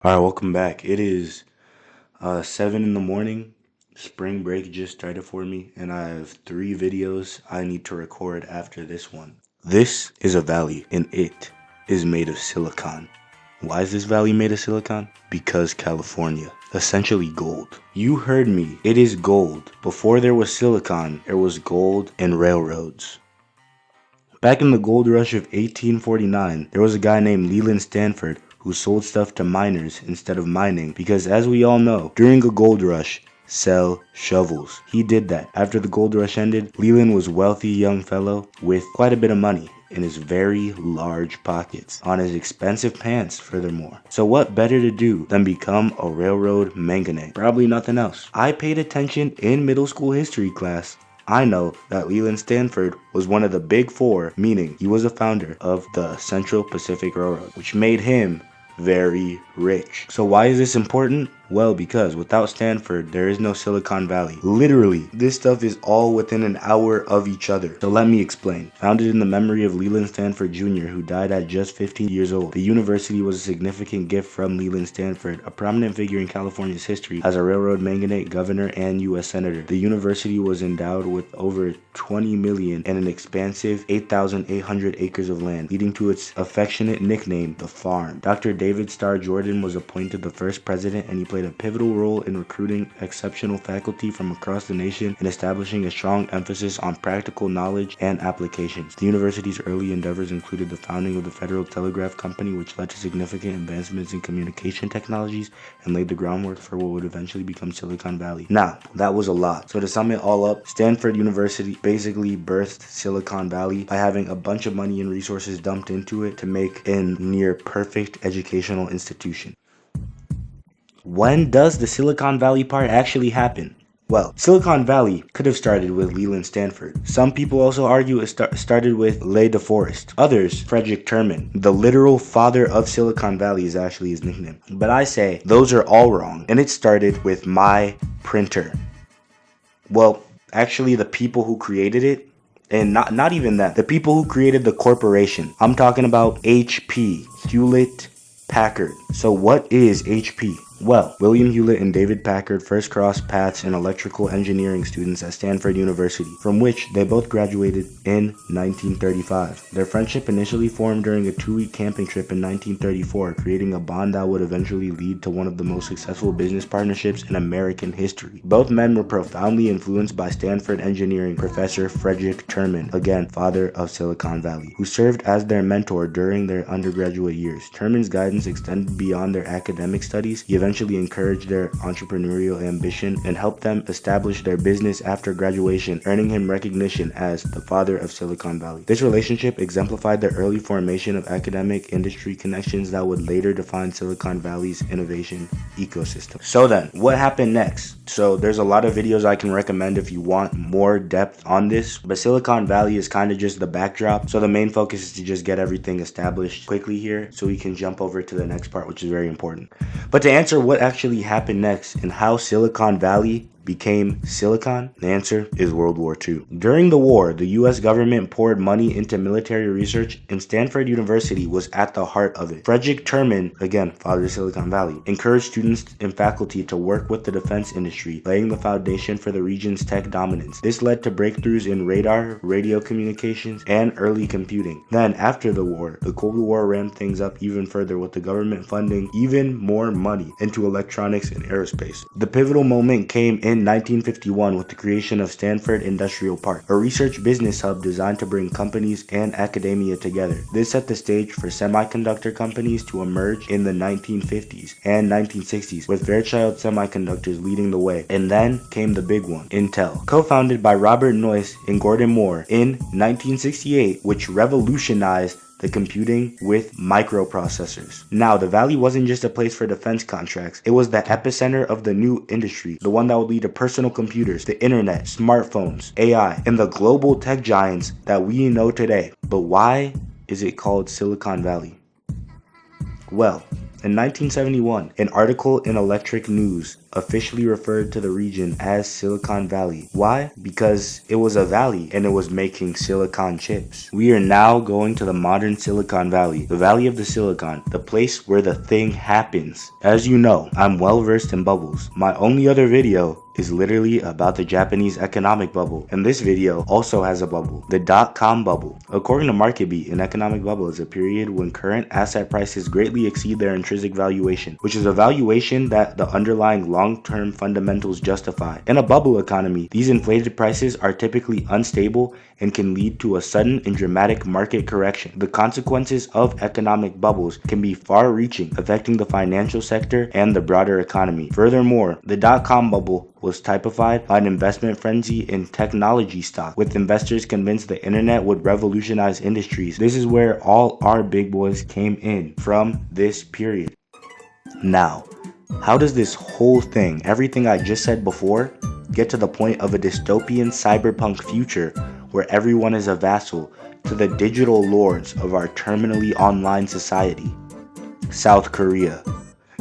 All right, welcome back. It is 7 in the morning. Spring break just started for me, and I have 3 videos I need to record after this one. This is a valley, and it is made of silicon. Why is this valley made of silicon? Because California, essentially gold. You heard me. It is gold. Before there was silicon, there was gold and railroads. Back in the gold rush of 1849, there was a guy named Leland Stanford who sold stuff to miners instead of mining because, as we all know, during a gold rush, sell shovels. He did that. After the gold rush ended, Leland was a wealthy young fellow with quite a bit of money in his very large pockets, on his expensive pants furthermore. So what better to do than become a railroad magnate? Probably nothing else. I paid attention in middle school history class. I know that Leland Stanford was one of the big four, meaning he was a founder of the Central Pacific Railroad, which made him very rich. So why is this important? Well, because without Stanford, there is no Silicon Valley. Literally, this stuff is all within an hour of each other. So let me explain. Founded in the memory of Leland Stanford Jr., who died at just 15 years old, the university was a significant gift from Leland Stanford, a prominent figure in California's history as a railroad magnate, governor, and U.S. senator. The university was endowed with over 20 million and an expansive 8,800 acres of land, leading to its affectionate nickname, the Farm. Dr. David Starr Jordan was appointed the first president, and he played a pivotal role in recruiting exceptional faculty from across the nation and establishing a strong emphasis on practical knowledge and applications. The university's early endeavors included the founding of the Federal Telegraph Company, which led to significant advancements in communication technologies and laid the groundwork for what would eventually become Silicon Valley. Now, that was a lot. So to sum it all up, Stanford University basically birthed Silicon Valley by having a bunch of money and resources dumped into it to make a near perfect educational institution. When does the Silicon Valley part actually happen? Well, Silicon Valley could have started with Leland Stanford. Some people also argue it started with Le DeForest. Others, Frederick Terman. The literal father of Silicon Valley is actually his nickname. But I say those are all wrong, and it started with my printer. Well, actually the people who created it, and not even that, the people who created the corporation. I'm talking about HP, Hewlett Packard. So what is HP? Well, William Hewlett and David Packard first crossed paths in electrical engineering students at Stanford University, from which they both graduated in 1935. Their friendship initially formed during a 2-week camping trip in 1934, creating a bond that would eventually lead to one of the most successful business partnerships in American history. Both men were profoundly influenced by Stanford engineering professor Frederick Terman, again, father of Silicon Valley, who served as their mentor during their undergraduate years. Terman's guidance extended beyond their academic studies. He eventually encouraged their entrepreneurial ambition and helped them establish their business after graduation, earning him recognition as the father of Silicon Valley. This relationship exemplified the early formation of academic industry connections that would later define Silicon Valley's innovation ecosystem. So then, what happened next? So there's a lot of videos I can recommend if you want more depth on this, but Silicon Valley is kind of just the backdrop. So the main focus is to just get everything established quickly here so we can jump over to the next part, which is very important. But to answer what actually happened next and how Silicon Valley became Silicon, the answer is World War II. During the war, the US government poured money into military research, and Stanford University was at the heart of it. Frederick Terman, again, father of Silicon Valley, encouraged students and faculty to work with the defense industry, laying the foundation for the region's tech dominance. This led to breakthroughs in radar, radio communications, and early computing. Then, after the war, the Cold War ramped things up even further, with the government funding even more money into electronics and aerospace. The pivotal moment came in 1951 with the creation of Stanford Industrial Park, a research business hub designed to bring companies and academia together. This set the stage for semiconductor companies to emerge in the 1950s and 1960s, with Fairchild Semiconductors leading the way. And then came the big one, Intel, co-founded by Robert Noyce and Gordon Moore in 1968, which revolutionized the computing with microprocessors. Now, the Valley wasn't just a place for defense contracts. It was the epicenter of the new industry, the one that would lead to personal computers, the internet, smartphones, AI, and the global tech giants that we know today. But why is it called Silicon Valley? Well, In 1971, an article in Electric News officially referred to the region as Silicon Valley. Why? Because it was a valley and it was making silicon chips. We are now going to the modern Silicon Valley, the Valley of the Silicon, the place where the thing happens. As you know, I'm well versed in bubbles. My only other video is literally about the Japanese economic bubble, and this video also has a bubble, the dot-com bubble. According to MarketBeat, an economic bubble is a period when current asset prices greatly exceed their intrinsic valuation, which is a valuation that the underlying long-term fundamentals justify. In a bubble economy, these inflated prices are typically unstable and can lead to a sudden and dramatic market correction. The consequences of economic bubbles can be far-reaching, affecting the financial sector and the broader economy. Furthermore, the dot-com bubble was typified by an investment frenzy in technology stock, with investors convinced the internet would revolutionize industries. This is where all our big boys came in from this period. Now, how does this whole thing, everything I just said before, get to the point of a dystopian cyberpunk future where everyone is a vassal to the digital lords of our terminally online society? South Korea.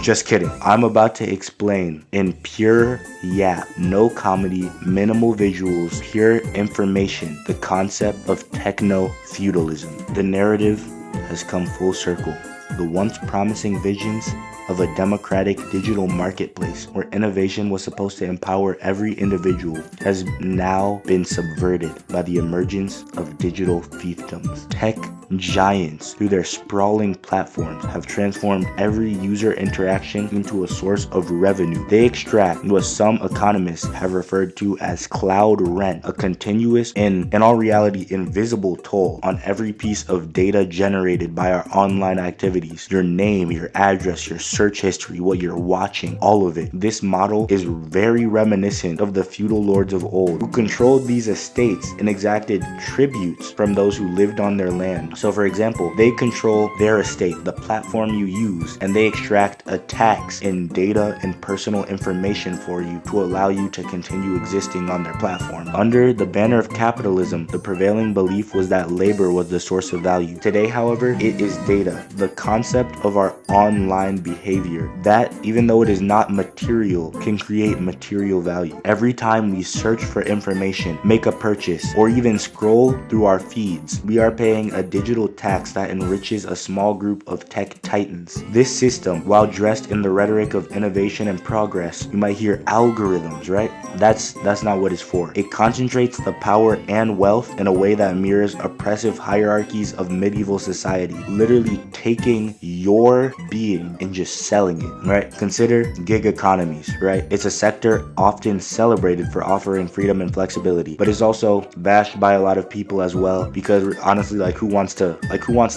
Just kidding. I'm about to explain in pure yap, no comedy, minimal visuals, pure information, the concept of techno-feudalism. The narrative has come full circle. The once promising visions of a democratic digital marketplace where innovation was supposed to empower every individual has now been subverted by the emergence of digital fiefdoms. Tech giants, through their sprawling platforms, have transformed every user interaction into a source of revenue. They extract what some economists have referred to as cloud rent, a continuous and, in all reality, invisible toll on every piece of data generated by our online activities. Your name, your address, your search history, what you're watching, all of it. This model is very reminiscent of the feudal lords of old, who controlled these estates and exacted tributes from those who lived on their land. So for example, they control their estate, the platform you use, and they extract a tax in data and personal information for you to allow you to continue existing on their platform. Under the banner of capitalism, the prevailing belief was that labor was the source of value. Today, however, it is data, the concept of our online behavior, that, even though it is not material, can create material value. Every time we search for information, make a purchase, or even scroll through our feeds, we are paying a digital tax that enriches a small group of tech titans. This system, while dressed in the rhetoric of innovation and progress, you might hear algorithms, right? That's not what it's for. It concentrates the power and wealth in a way that mirrors oppressive hierarchies of medieval society, literally taking your being and just selling it, right? Consider gig economies, right? It's a sector often celebrated for offering freedom and flexibility, but it's also bashed by a lot of people as well, because honestly, who wants to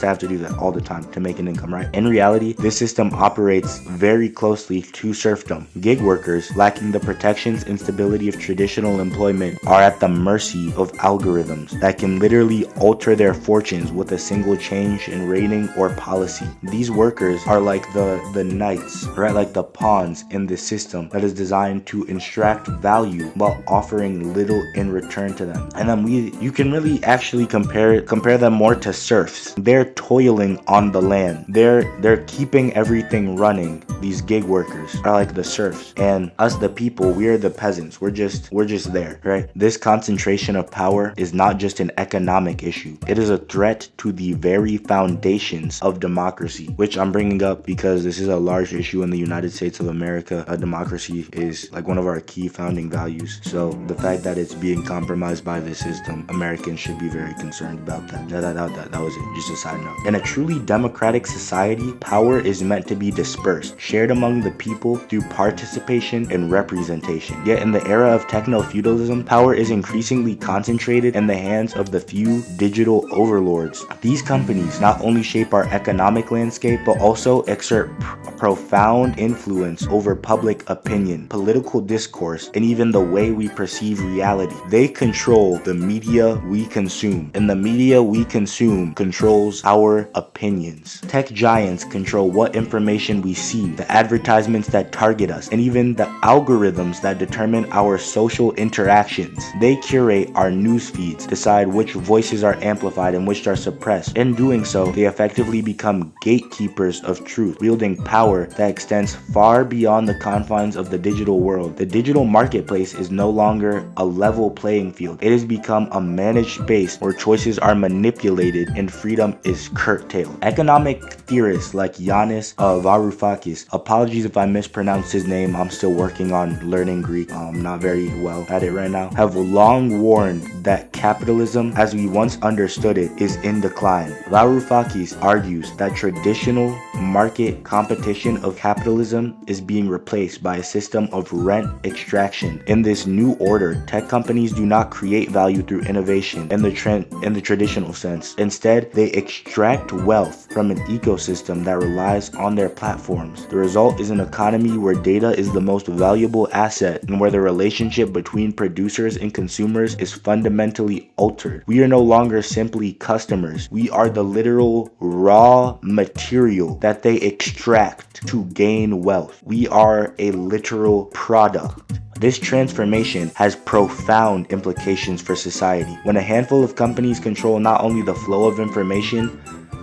have to do that all the time to make an income, right? In reality, this system operates very closely to serfdom. Gig workers, lacking the protections and stability of traditional employment, are at the mercy of algorithms that can literally alter their fortunes with a single change in rating or policy. These workers are like the knights, right? Like the pawns in this system that is designed to extract value while offering little in return to them. And then you can really actually compare them more to serfs. They're toiling on the land. They're keeping everything running. These gig workers are like the serfs, and us, the people, we are the peasants. We're just there, right? This concentration of power is not just an economic issue. It is a threat to the very foundations of democracy, which I'm bringing up because this is a large issue in the United States of America. Democracy is like one of our key founding values. So the fact that it's being compromised by this system, Americans should be very concerned about that. That was it. Just a side note. In a truly democratic society, power is meant to be dispersed, shared among the people through participation and representation. Yet in the era of techno-feudalism, power is increasingly concentrated in the hands of the few digital overlords. These companies not only shape our economic landscape, but also exert profound influence over public opinion, political discourse, and even the way we perceive reality. They control the media we consume, and the media we consume controls our opinions. Tech giants control what information we see, the advertisements that target us, and even the algorithms that determine our social interactions. They curate our news feeds, decide which voices are amplified and which are suppressed. In doing so, they effectively become gatekeepers of truth, wielding power power that extends far beyond the confines of the digital world. The digital marketplace is no longer a level playing field. It has become a managed space where choices are manipulated and freedom is curtailed. Economic theorists like Yanis Varoufakis, apologies if I mispronounced his name, I'm still working on learning Greek, I'm not very well at it right now, have long warned that capitalism as we once understood it is in decline. Varoufakis argues that traditional market competition of capitalism is being replaced by a system of rent extraction. In this new order, tech companies do not create value through innovation in the traditional sense. Instead, they extract wealth from an ecosystem that relies on their platforms. The result is an economy where data is the most valuable asset and where the relationship between producers and consumers is fundamentally altered. We are no longer simply customers. We are the literal raw material that they extract to gain wealth. We are a literal product. This transformation has profound implications for society. When a handful of companies control not only the flow of information,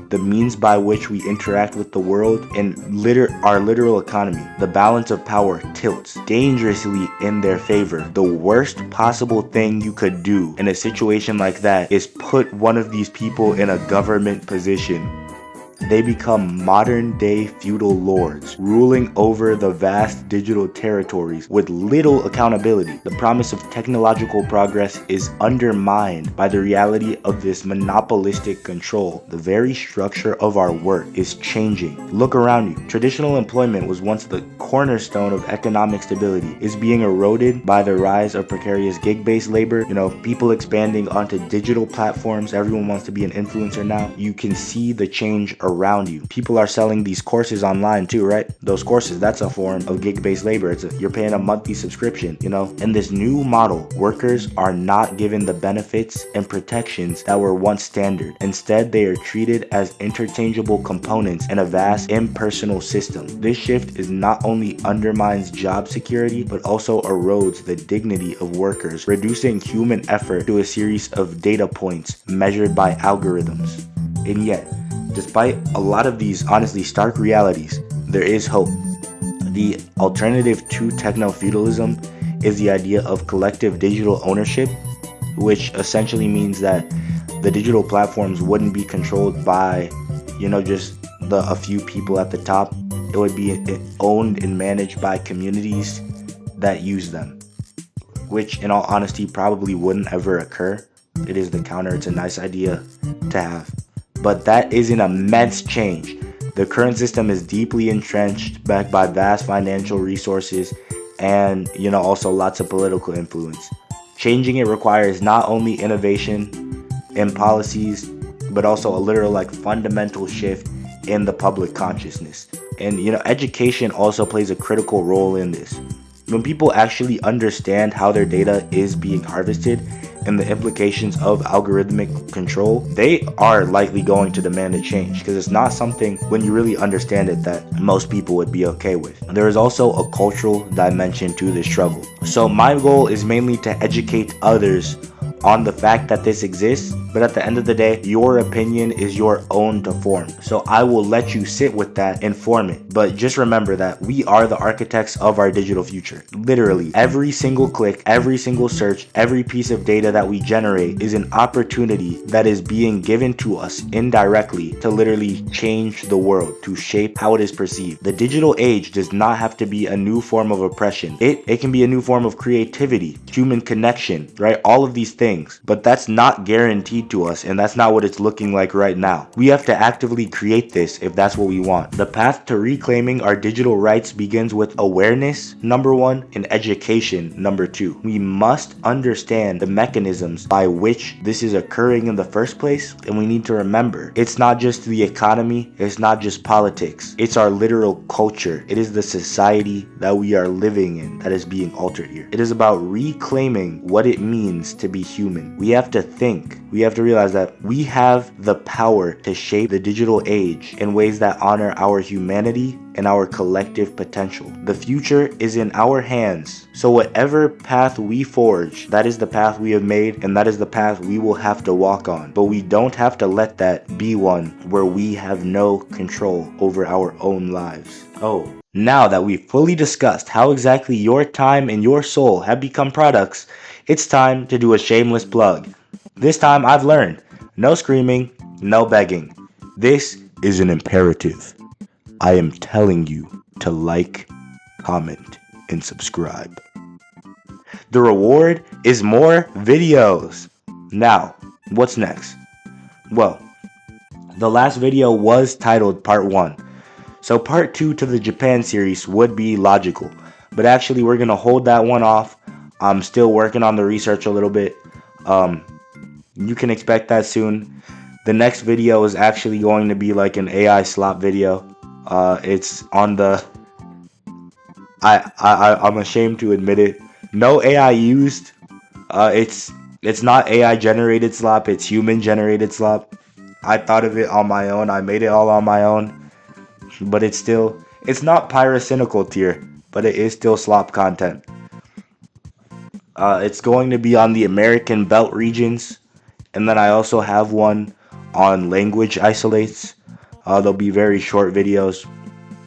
the means by which we interact with the world, and our literal economy, the balance of power tilts dangerously in their favor. The worst possible thing you could do in a situation like that is put one of these people in a government position. They become modern-day feudal lords, ruling over the vast digital territories with little accountability. The promise of technological progress is undermined by the reality of this monopolistic control. The very structure of our work is changing. Look around you. Traditional employment was once the cornerstone of economic stability. It's being eroded by the rise of precarious gig-based labor. People expanding onto digital platforms. Everyone wants to be an influencer now. You can see the change around you. People are selling these courses online too, right? Those courses, that's a form of gig-based labor. You're paying a monthly subscription, In this new model, workers are not given the benefits and protections that were once standard. Instead, they are treated as interchangeable components in a vast impersonal system. This shift is not only undermines job security, but also erodes the dignity of workers, reducing human effort to a series of data points measured by algorithms. And yet, despite a lot of these honestly stark realities, there is hope. The alternative to techno-feudalism is the idea of collective digital ownership, which essentially means that the digital platforms wouldn't be controlled by, just a few people at the top. It would be owned and managed by communities that use them, which in all honesty probably wouldn't ever occur. It is the counter. It's a nice idea to have. But that is an immense change. The current system is deeply entrenched, backed by vast financial resources and, also lots of political influence. Changing it requires not only innovation in policies, but also a literal fundamental shift in the public consciousness. And, education also plays a critical role in this. When people actually understand how their data is being harvested and the implications of algorithmic control, they are likely going to demand a change, because it's not something, when you really understand it, that most people would be okay with. There is also a cultural dimension to this struggle. So my goal is mainly to educate others on the fact that this exists, but at the end of the day, your opinion is your own to form. So I will let you sit with that and form it. But just remember that we are the architects of our digital future. Literally, every single click, every single search, every piece of data that we generate is an opportunity that is being given to us indirectly to literally change the world, to shape how it is perceived. The digital age does not have to be a new form of oppression. It can be a new form of creativity, human connection, right? All of these things. But that's not guaranteed to us, and that's not what it's looking like right now. We have to actively create this if that's what we want. The path to reclaiming our digital rights begins with awareness, number one, and education, number two. We must understand the mechanisms by which this is occurring in the first place, and we need to remember, it's not just the economy, it's not just politics, it's our literal culture. It is the society that we are living in that is being altered here. It is about reclaiming what it means to be human. We have to think. We have to realize that we have the power to shape the digital age in ways that honor our humanity and our collective potential. The future is in our hands. So whatever path we forge, that is the path we have made, and that is the path we will have to walk on. But we don't have to let that be one where we have no control over our own lives. Oh, now that we've fully discussed how exactly your time and your soul have become products, it's time to do a shameless plug. This time I've learned, no screaming, no begging. This is an imperative. I am telling you to like, comment, and subscribe. The reward is more videos. Now, what's next? Well, the last video was titled Part 1. So Part 2 to the Japan series would be logical. But actually, we're going to hold that one off. I'm still working on the research a little bit. You can expect that soon. The next video is actually going to be like an AI slop video. It's on the... I'm ashamed to admit it. No AI used. It's not AI generated slop. It's human generated slop. I thought of it on my own. I made it all on my own. But it's not pyrocynical tier, but it is still slop content. It's going to be on the American Belt regions, and then I also have one on language isolates. They'll be very short videos,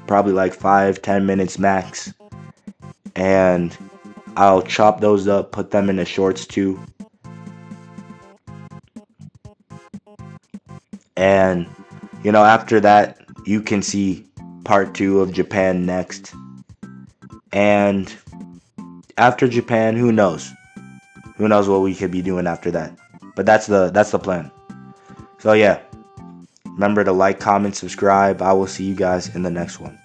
probably like 5-10 minutes max, and I'll chop those up, put them into shorts too. And after that, you can see Part 2 of Japan next. And after Japan, who knows? Who knows what we could be doing after that? But that's the plan. So yeah, remember to like, comment, subscribe. I will see you guys in the next one.